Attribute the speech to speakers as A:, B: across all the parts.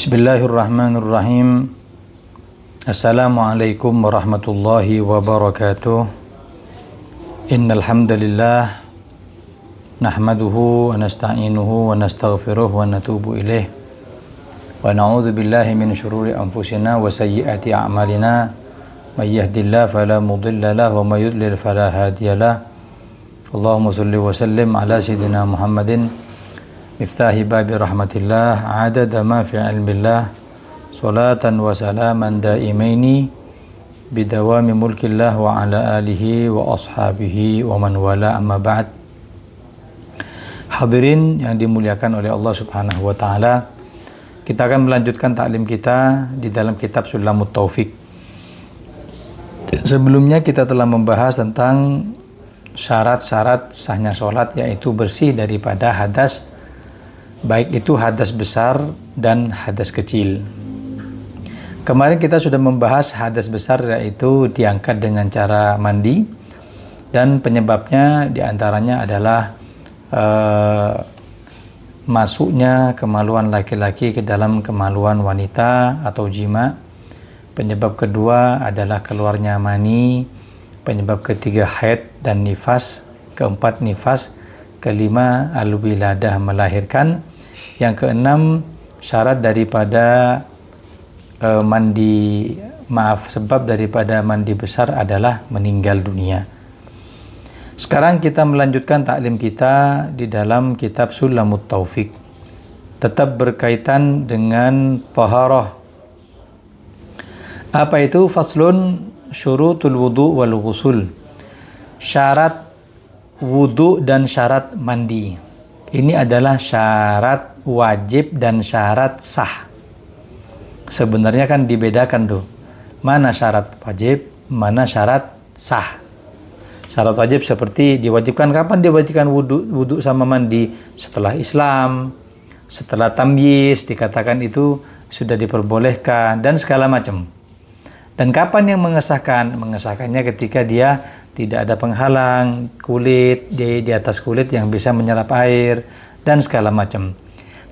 A: Bismillahirrahmanirrahim. Assalamualaikum warahmatullahi wabarakatuh. Innal hamdalillah nahmaduhu wa nasta'inuhu wa nastaghfiruh wa natubu ilaih. Wa na'udzu billahi min syururi anfusina wa sayyiati a'malina. May yahdihillahu fala mudilla lahu wa may yudlil fala hadiyalah. Allahumma shalli wa sallim ala sayyidina Muhammadin miftahi babi rahmatillah adada ma fi ilmillah salatan wa salaman daimaini bidawami mulkillah wa ala alihi wa ashabihi wa man wala amma ba'd. Hadirin yang dimuliakan oleh Allah Subhanahu wa taala, kita akan melanjutkan taklim kita di dalam kitab Sulamut Taufik. Sebelumnya kita telah membahas tentang syarat-syarat sahnya sholat, yaitu bersih daripada hadas, baik itu hadas besar dan hadas kecil. Kemarin kita sudah membahas hadas besar, yaitu diangkat dengan cara mandi, dan penyebabnya diantaranya adalah masuknya kemaluan laki-laki ke dalam kemaluan wanita atau jima. Penyebab kedua adalah keluarnya mani. Penyebab ketiga haid dan nifas. Keempat nifas. Kelima al-wiladah, melahirkan. Yang keenam syarat daripada sebab daripada mandi besar adalah meninggal dunia. Sekarang kita melanjutkan taklim kita di dalam kitab Sulamut Taufik, tetap berkaitan dengan taharah. Apa itu? Faslun syurutul wudu wal ghusul. Syarat wudu dan syarat mandi. Ini adalah syarat wajib dan syarat sah. Sebenarnya kan dibedakan tuh, mana syarat wajib, mana syarat sah. Syarat wajib seperti diwajibkan, kapan diwajibkan wudu sama mandi? Setelah Islam, setelah tamyiz, dikatakan itu sudah diperbolehkan, dan segala macam. Dan kapan yang mengesahkan? Mengesahkannya ketika dia tidak ada penghalang kulit di atas kulit yang bisa menyerap air dan segala macam.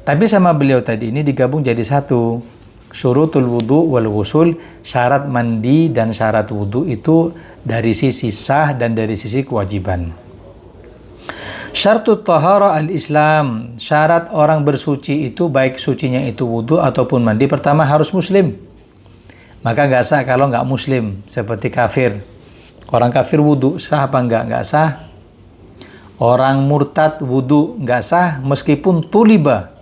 A: Tapi sama beliau tadi ini digabung jadi satu. Syurutul wudu wal ghusul, syarat mandi dan syarat wudu itu dari sisi sah dan dari sisi kewajiban. Syartut tahara al-Islam, syarat orang bersuci itu, baik sucinya itu wudu ataupun mandi, pertama harus muslim. Maka nggak sah kalau nggak muslim, seperti kafir. Orang kafir wudu sah apa enggak? Nggak sah. Orang murtad wudu nggak sah meskipun tuliba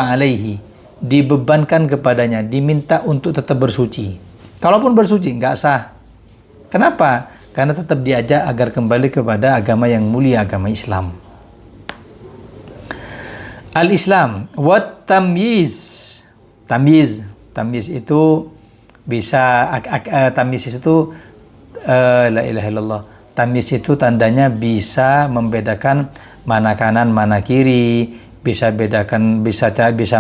A: alaihi, dibebankan kepadanya, diminta untuk tetap bersuci. Kalaupun bersuci nggak sah. Kenapa? Karena tetap diajak agar kembali kepada agama yang mulia, agama Islam. Al-Islam wat tamyiz. Tamyiz itu bisa tamyiz itu la ilaha illallah. Tamyiz itu tandanya bisa membedakan mana kanan mana kiri, bisa bedakan, bisa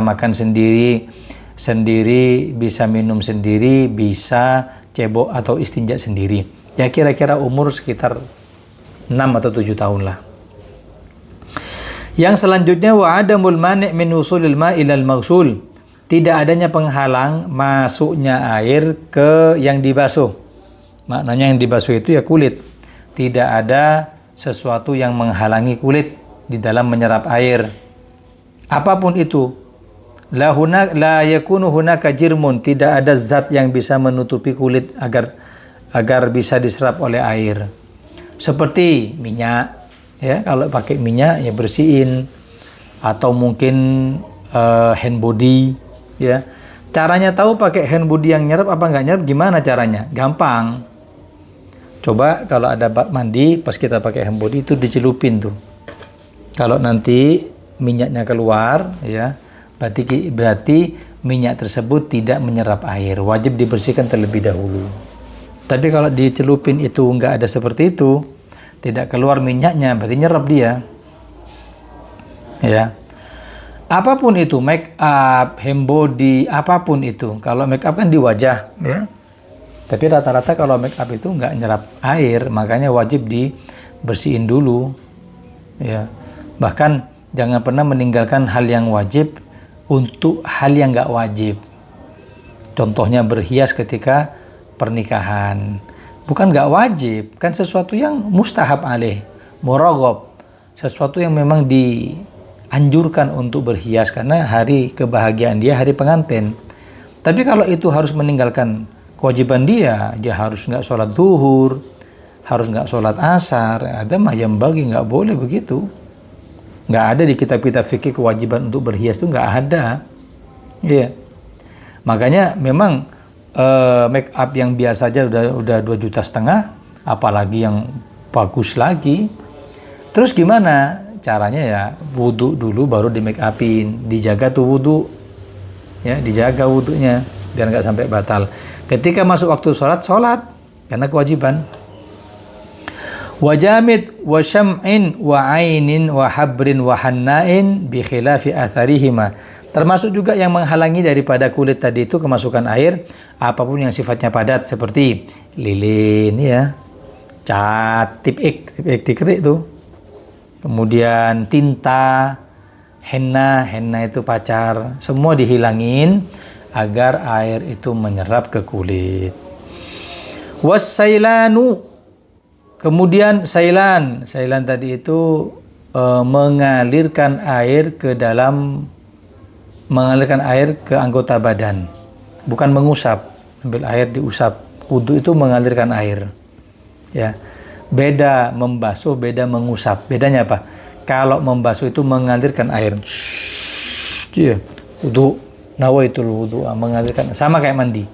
A: makan sendiri, bisa minum sendiri, bisa cebok atau istinja sendiri. Ya kira-kira umur sekitar 6 atau 7 tahun lah. Yang selanjutnya wa adamul mani' min wusulil ma'i ilal maghsul. Tidak adanya penghalang masuknya air ke yang dibasuh. Maknanya yang dibasuh itu ya kulit. Tidak ada sesuatu yang menghalangi kulit di dalam menyerap air. Apapun itu. La yakunu hunaka jirmun. Tidak ada zat yang bisa menutupi kulit agar bisa diserap oleh air. Seperti minyak. Ya, kalau pakai minyak ya bersihin. Atau mungkin hand body. Ya, caranya tahu pakai hand body yang nyerap apa nggak nyerap, gimana caranya? Gampang. Coba kalau ada bak mandi, pas kita pakai hand body itu dicelupin tuh. Kalau nanti minyaknya keluar, ya, berarti minyak tersebut tidak menyerap air. Wajib dibersihkan terlebih dahulu. Tapi kalau dicelupin itu nggak ada seperti itu, tidak keluar minyaknya, berarti nyerap dia. Ya. Apapun itu, make up, hand body, apapun itu. Kalau make up kan di wajah, ya. Tapi rata-rata kalau make up itu nggak nyerap air, makanya wajib dibersihin dulu. Ya. Bahkan jangan pernah meninggalkan hal yang wajib untuk hal yang nggak wajib. Contohnya berhias ketika pernikahan. Bukan nggak wajib, kan sesuatu yang mustahab alaih, muraghab. Sesuatu yang memang dianjurkan untuk berhias karena hari kebahagiaan dia, hari pengantin. Tapi kalau itu harus meninggalkan kewajiban dia harus nggak sholat duhur, harus nggak sholat asar, ada mah yang bagi nggak boleh begitu. Nggak ada di kitab-kitab fikih kewajiban untuk berhias itu nggak ada. Iya. Makanya memang make up yang biasa aja udah 2,5 juta, apalagi yang bagus lagi. Terus gimana caranya? Ya wudhu dulu baru di make upin, dijaga tuh wudhu, ya dijaga wudhunya biar nggak sampai batal. Ketika masuk waktu sholat karena kewajiban. Wajamid wa syam'in wa ainin wa habrin wa hannain bi khilafi atharihima. Termasuk juga yang menghalangi daripada kulit tadi itu kemasukan air, apapun yang sifatnya padat seperti lilin ya, cat, tip-ik dikerik tuh. Kemudian tinta, henna itu pacar, semua dihilangin agar air itu menyerap ke kulit. Wasailanu, kemudian sailan tadi itu mengalirkan air ke anggota badan, bukan mengusap. Ambil air diusap. Wudu itu mengalirkan air. Ya. Beda membasuh, beda mengusap. Bedanya apa? Kalau membasuh itu mengalirkan air. Iya. Wudu, nawaitul wudu, mengalirkan, sama kayak mandi.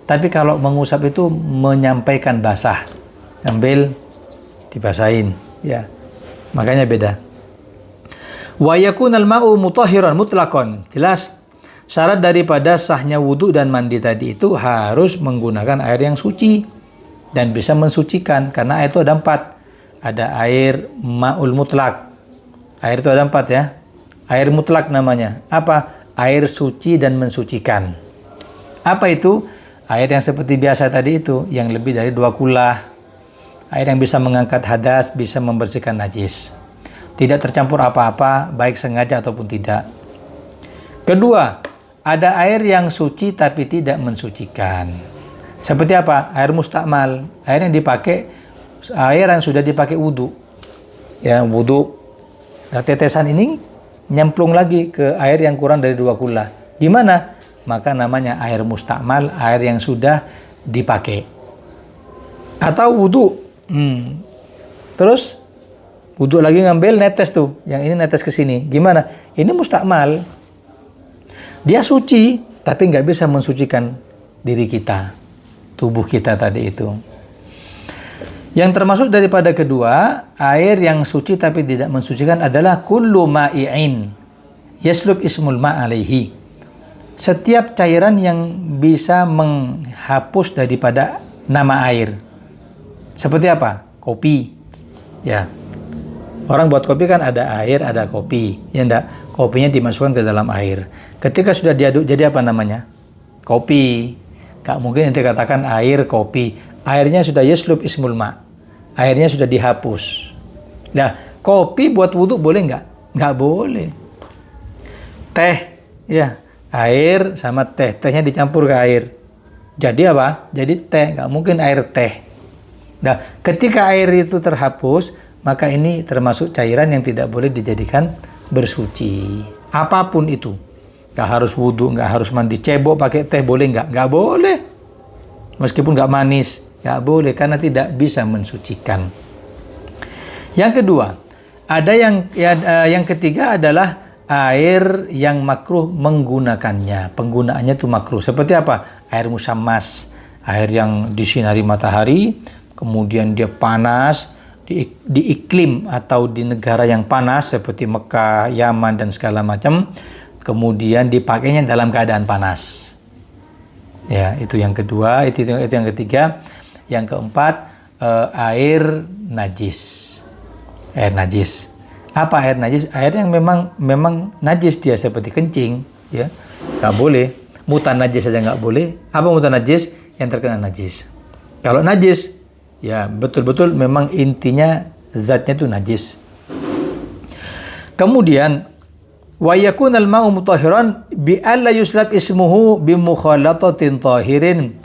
A: Tapi kalau mengusap itu menyampaikan basah. Ambil dibasahin, ya. Makanya beda. Wa yakunal ma'u mutahhiran mutlaqan. Jelas syarat daripada sahnya wudu dan mandi tadi itu harus menggunakan air yang suci dan bisa mensucikan, karena air itu ada 4. Ada air ma'ul mutlak. Air itu ada 4 ya. Air mutlak namanya. Apa? Air suci dan mensucikan. Apa itu? Air yang seperti biasa tadi itu, yang lebih dari 2 kulah. Air yang bisa mengangkat hadas, bisa membersihkan najis. Tidak tercampur apa-apa, baik sengaja ataupun tidak. Kedua, ada air yang suci tapi tidak mensucikan. Seperti apa? Air mustakmal, air yang sudah dipakai wudu. Ya, wudu. Nah, tetesan ini nyemplung lagi ke air yang kurang dari 2 kula. Gimana? Maka namanya air mustakmal, air yang sudah dipakai. Atau wudu. Terus wudu lagi ngambil netes tuh, yang ini netes ke sini. Gimana? Ini mustakmal. Dia suci, tapi nggak bisa mensucikan diri kita, tubuh kita tadi itu. Yang termasuk daripada kedua, air yang suci tapi tidak mensucikan adalah kullu ma'i'in yaslub ismul ma'alaihi. Setiap cairan yang bisa menghapus daripada nama air. Seperti apa? Kopi. Ya. Orang buat kopi kan ada air, ada kopi. Ya enggak? Kopinya dimasukkan ke dalam air. Ketika sudah diaduk jadi apa namanya? Kopi. Gak mungkin nanti katakan air kopi. Airnya sudah yaslub ismul ma. Airnya sudah dihapus. Nah, kopi buat wudhu boleh nggak? Nggak boleh. Teh, ya, air sama teh. Tehnya dicampur ke air. Jadi apa? Jadi teh. Nggak mungkin air teh. Nah, ketika air itu terhapus, maka ini termasuk cairan yang tidak boleh dijadikan bersuci. Apapun itu. Nggak harus wudhu, nggak harus mandi. Cebok pakai teh boleh nggak? Nggak boleh. Meskipun nggak manis, nggak boleh karena tidak bisa mensucikan. Yang kedua, ada yang ketiga adalah air yang makruh menggunakannya. Penggunaannya itu makruh. Seperti apa? Air musammas, air yang disinari matahari, kemudian dia panas, di iklim atau di negara yang panas seperti Mekah, Yaman dan segala macam, kemudian dipakainya dalam keadaan panas. Ya, itu yang kedua, itu yang ketiga. Yang keempat, air najis. Air najis. Apa air najis? Air yang memang najis dia seperti kencing, ya. Enggak boleh. Mutan najis saja enggak boleh. Apa mutan najis? Yang terkena najis. Kalau najis, ya betul-betul memang intinya zatnya itu najis. Kemudian Wa yakunal ma'u mutahhiran bi alla yuslab ismuhu bi mukhalatatin tahirin.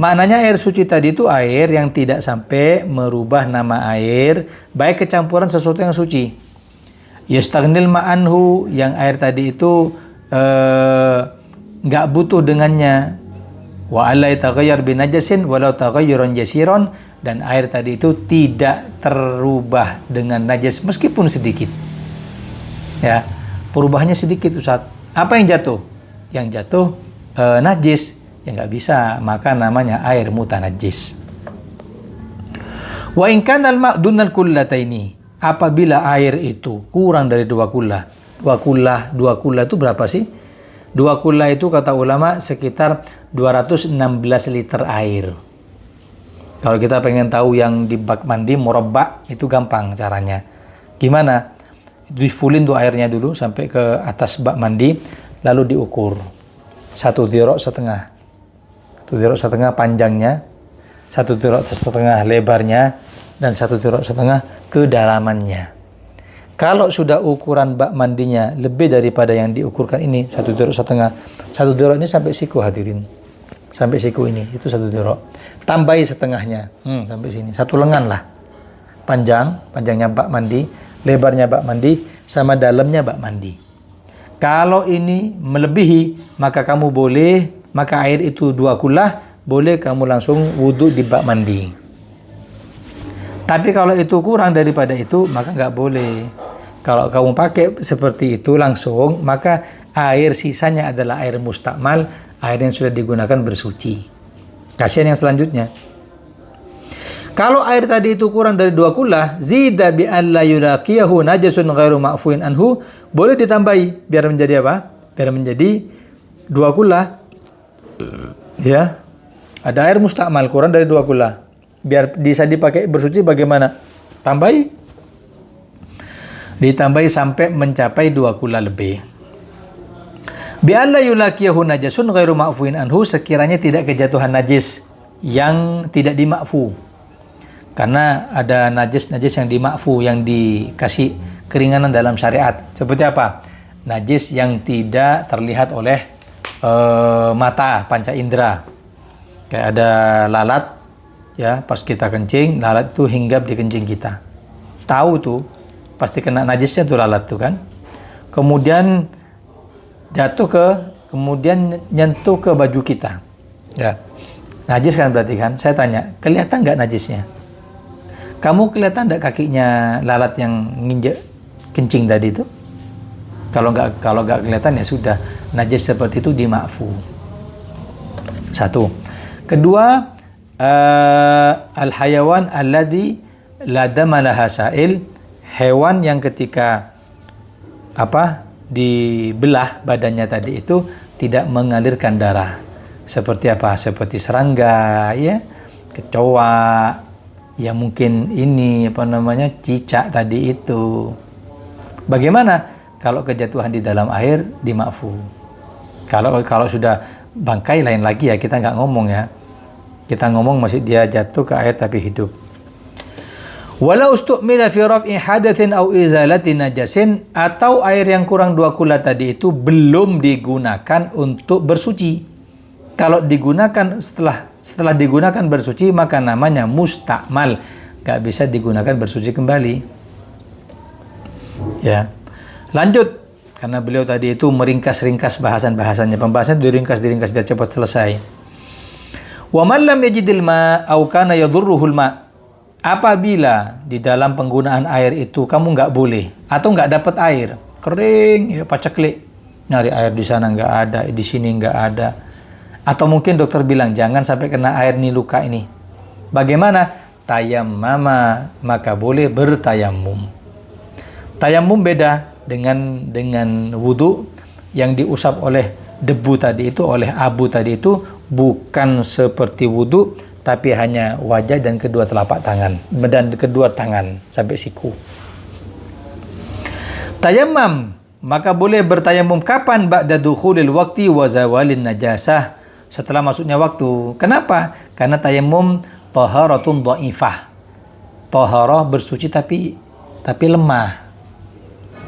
A: Maknanya air suci tadi itu air yang tidak sampai merubah nama air, baik kecampuran sesuatu yang suci. Yastaghnil ma'anhu, yang air tadi itu nggak butuh dengannya. Wa alla yataghayyar bi najasin walau taghayyuran yasiran, dan air tadi itu tidak terubah dengan najas meskipun sedikit. Ya, perubahannya sedikit Ustaz. Apa yang jatuh? Yang jatuh najis. Ya nggak bisa, maka namanya air mutanajjis. Wa in kana al-ma' dunal kullataini, apabila air itu kurang dari 2 kullah. 2 kullah itu berapa sih? 2 kullah itu kata ulama sekitar 216 liter air. Kalau kita pengen tahu yang di bak mandi murabba itu gampang caranya. Gimana? Difulin tuh airnya dulu sampai ke atas bak mandi, lalu diukur 1 dirok setengah. 1 dirok setengah panjangnya, 1 dirok setengah lebarnya, dan 1 dirok setengah kedalamannya. Kalau sudah ukuran bak mandinya lebih daripada yang diukurkan ini, 1 dirok setengah. 1 dirok ini sampai siku hadirin. Sampai siku ini, itu 1 dirok. Tambahi setengahnya, sampai sini. 1 lengan lah. Panjangnya bak mandi, lebarnya bak mandi, sama dalamnya bak mandi. Kalau ini melebihi, maka kamu boleh, maka air itu 2 kullah, boleh kamu langsung wudhu di bak mandi. Tapi kalau itu kurang daripada itu, maka nggak boleh. Kalau kamu pakai seperti itu langsung, maka air sisanya adalah air mustakmal, air yang sudah digunakan bersuci. Kasihan yang selanjutnya. Kalau air tadi itu kurang dari 2 kullah, zida bi alla yulaqiyahu najasun ghairu ma'fuin anhu, boleh ditambahi biar menjadi apa? Biar menjadi 2 kullah. Ya. Ada air mustakmal kurang dari 2 kullah. Biar bisa dipakai bersuci bagaimana? Tambahi. Ditambahi sampai mencapai 2 kullah lebih. Bi alla yulaqiyahu najasun ghairu ma'fuin anhu, sekiranya tidak kejatuhan najis yang tidak dimakfu. Karena ada najis-najis yang dimakfu, yang dikasih keringanan dalam syariat. Seperti apa? Najis yang tidak terlihat oleh mata, panca indera. Kayak ada lalat, ya, pas kita kencing, lalat itu hinggap di kencing kita. Tahu tuh, pasti kena najisnya tuh lalat tuh kan. Kemudian kemudian nyentuh ke baju kita. Ya. Najis kan berarti kan? Saya tanya, kelihatan nggak najisnya? Kamu kelihatan nggak kakinya lalat yang nginjek kencing tadi itu? Kalau nggak kelihatan ya sudah, najis seperti itu dimakfu. 1. Kedua, al-hayawan alladhi la dama laha sa'il, hewan yang ketika dibelah badannya tadi itu tidak mengalirkan darah. Seperti apa? Seperti serangga, ya, kecoa, ya mungkin ini cicak tadi itu. Bagaimana kalau kejatuhan di dalam air dimakfu? Kalau sudah bangkai lain lagi ya, kita nggak ngomong ya. Kita ngomong masih dia jatuh ke air tapi hidup. Walau ustu'mila fi raf'i hadatsin aw izalati najasin, atau air yang kurang 2 kullah tadi itu belum digunakan untuk bersuci. Kalau digunakan setelah digunakan bersuci, maka namanya mustakmal, nggak bisa digunakan bersuci kembali. Ya. Lanjut, karena beliau tadi itu meringkas-ringkas bahasan-bahasannya. Pembahasan diringkas biar cepat selesai. Wa man lam yajidil ma aw kana yadurruhul ma. Apabila di dalam penggunaan air itu kamu nggak boleh atau nggak dapat air, kering, ya paceklik, nyari air di sana nggak ada, di sini nggak ada. Atau mungkin dokter bilang jangan sampai kena air nih luka ini. Bagaimana? Tayammama, maka boleh bertayamum. Tayamum beda dengan wudu. Yang diusap oleh debu tadi itu, oleh abu tadi itu, bukan seperti wudu, tapi hanya wajah dan kedua telapak tangan dan kedua tangan sampai siku. Tayammum, maka boleh bertayamum kapan? Ba'da dukhulil waqti wa zawalin najasah, setelah masuknya waktu. Kenapa? Karena tayamum taharatun dhaifah. Taharah bersuci tapi lemah.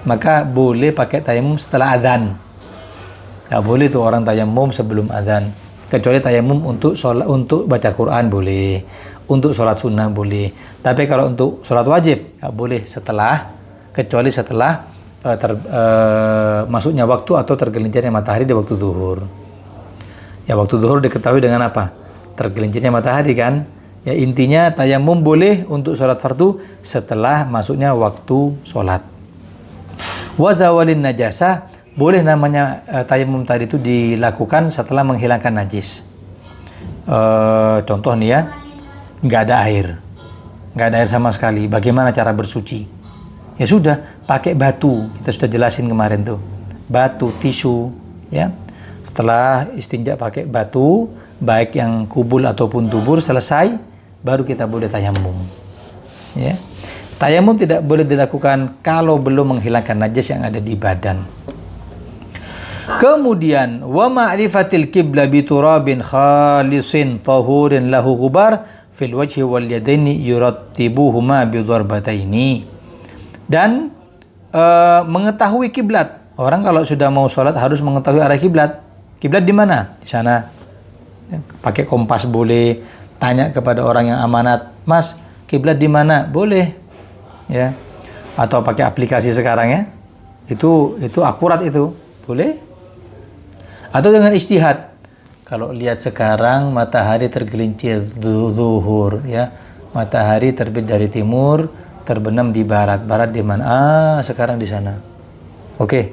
A: maka boleh pakai tayamum setelah adzan. Nggak boleh tuh orang tayamum sebelum adzan. Kecuali tayamum untuk sholat, untuk baca Quran boleh, untuk sholat sunnah boleh. Tapi kalau untuk sholat wajib nggak boleh setelah, kecuali setelah masuknya waktu atau tergelincirnya matahari di waktu zuhur. Ya waktu zuhur diketahui dengan apa? Tergelincirnya matahari kan? Ya intinya tayamum boleh untuk sholat fardu setelah masuknya waktu sholat. Wazawalin najasah, boleh namanya tayamum tadi itu dilakukan setelah menghilangkan najis. Contoh nih ya, nggak ada air sama sekali. Bagaimana cara bersuci? Ya sudah, pakai batu. Kita sudah jelasin kemarin tuh, batu, tisu, ya. Setelah istinja pakai batu, baik yang kubul ataupun tubur, selesai, baru kita boleh tayamum. Ya. Tayamum tidak boleh dilakukan kalau belum menghilangkan najis yang ada di badan. Kemudian wa ma'rifatil qiblah bi turabin khalisin tahurin lahu ghubar fil wajhi wal yadaini yurattibuhuma bi darbataini. Dan mengetahui kiblat. Orang kalau sudah mau sholat harus mengetahui arah kiblat. Kiblat di mana? Di sana. Pakai kompas boleh, tanya kepada orang yang amanat, "Mas, kiblat di mana?" Boleh. Ya. Atau pakai aplikasi sekarang ya. Itu akurat itu. Boleh. Atau dengan ijtihad. Kalau lihat sekarang matahari tergelincir zuhur ya. Matahari terbit dari timur, terbenam di barat. Barat di mana? Sekarang di sana. Oke.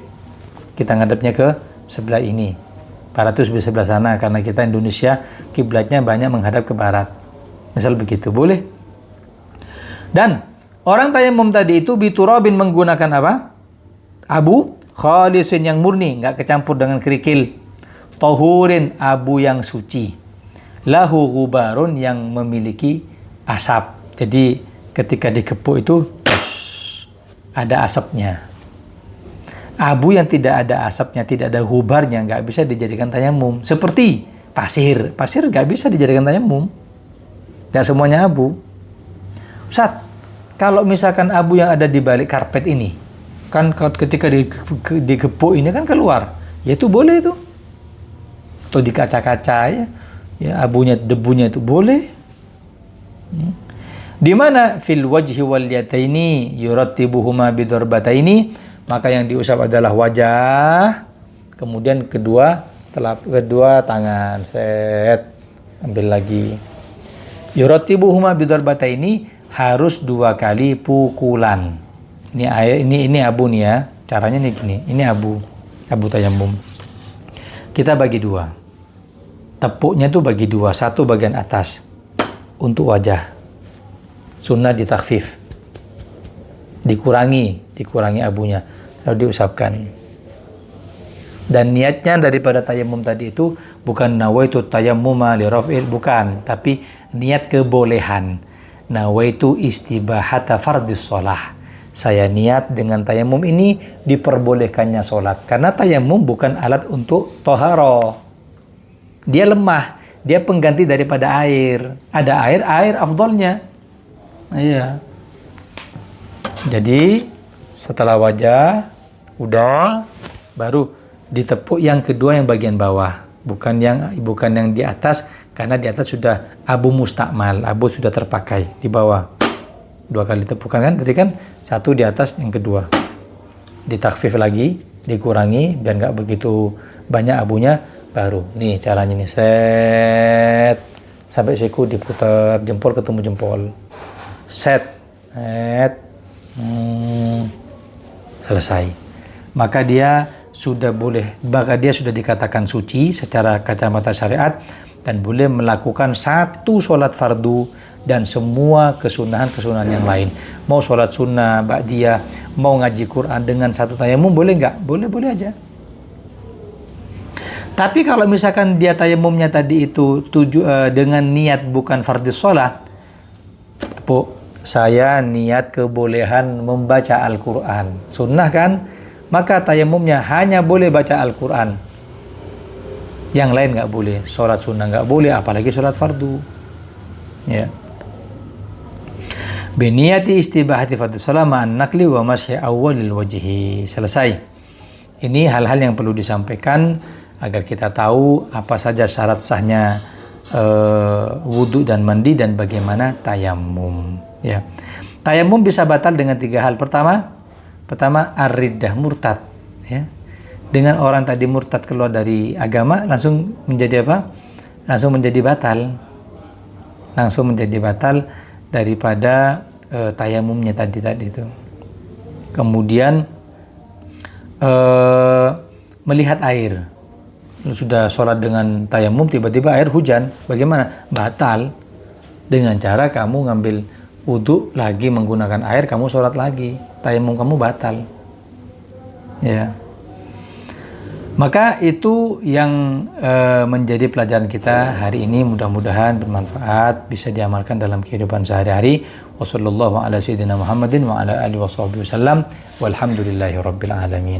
A: Kita ngadepnya ke sebelah ini. Barat itu sebelah sana karena kita Indonesia kiblatnya banyak menghadap ke barat. Misal begitu, boleh. Dan orang tayamum tadi itu biturabin menggunakan apa? Abu khalisin yang murni, nggak kecampur dengan kerikil. Tahurin, abu yang suci. Lahu ghubarun, yang memiliki asap. Jadi ketika dikepuk itu ada asapnya. Abu yang tidak ada asapnya, tidak ada ghubarnya, nggak bisa dijadikan tayamum. Seperti pasir nggak bisa dijadikan tayamum. Nggak semuanya abu. Ustaz, kalau misalkan abu yang ada di balik karpet ini, kan ketika digepuk ini kan keluar, ya itu boleh itu. Atau di kaca-kaca ya abunya, debunya itu boleh. Di mana fil wajhi wal yadaini yurattibuhuma bidarbataini, maka yang diusap adalah wajah, kemudian kedua tangan, ambil lagi. Yurattibuhuma bidarbataini, harus 2 kali pukulan. Ini air, ini abu nih ya. Caranya nih gini. Ini abu tayamum. Kita bagi 2. Tepuknya tuh bagi 2. 1 bagian atas untuk wajah. Sunnah ditakhfif. Dikurangi abunya. Lalu diusapkan. Dan niatnya daripada tayamum tadi itu bukan nawaitu tayammuma li raf'il, bukan, tapi niat kebolehan. Nawaitu istibahata fardhis shalah. Saya niat dengan tayamum ini diperbolehkannya sholat. Karena tayamum bukan alat untuk toharo. Dia lemah. Dia pengganti daripada air. Ada air afdolnya. Iya. Jadi setelah wajah udah, baru ditepuk yang kedua yang bagian bawah. Bukan yang di atas, karena di atas sudah abu mustakmal. Abu sudah terpakai di bawah. 2 kali tepukan kan, tadi kan 1 di atas, yang kedua ditakfif lagi, dikurangi biar nggak begitu banyak abunya, baru nih caranya nih, set sampai siku diputar, jempol ketemu jempol, set selesai. Maka dia sudah dikatakan suci secara kacamata syariat dan boleh melakukan 1 sholat fardu dan semua kesunahan yang lain. Mau sholat sunnah, ba'diyah, mau ngaji Quran dengan 1 tayamum, boleh nggak? Boleh aja. Tapi kalau misalkan dia tayamumnya tadi itu dengan niat bukan fardhu sholat, saya niat kebolehan membaca Al-Quran, sunnah kan? Maka tayamumnya hanya boleh baca Al-Quran. Yang lain nggak boleh. Sholat sunnah nggak boleh, apalagi sholat fardu. Ya. Biniyati istibahati fardhu shalah ma'an nakli wa masyi awwalil wajhi. Selesai. Ini hal-hal yang perlu disampaikan agar kita tahu apa saja syarat sahnya wudhu dan mandi dan bagaimana tayamum. Ya. Tayamum bisa batal dengan 3 hal. Pertama ar-riddah, murtad. Ya. Dengan orang tadi murtad keluar dari agama langsung menjadi apa? Langsung menjadi batal. Langsung menjadi batal daripada tayamumnya tadi itu. Kemudian melihat air. Sudah sholat dengan tayamum, tiba-tiba air hujan, bagaimana? Batal. Dengan cara kamu ngambil wudhu lagi menggunakan air, kamu sholat lagi, tayamum kamu batal. Ya. Maka itu yang menjadi pelajaran kita hari ini. Mudah-mudahan bermanfaat, bisa diamalkan dalam kehidupan sehari-hari. Wassallallahu ala sayyidina Muhammadin wa ala alihi washabihi wasallam. Walhamdulillahi rabbil alamin.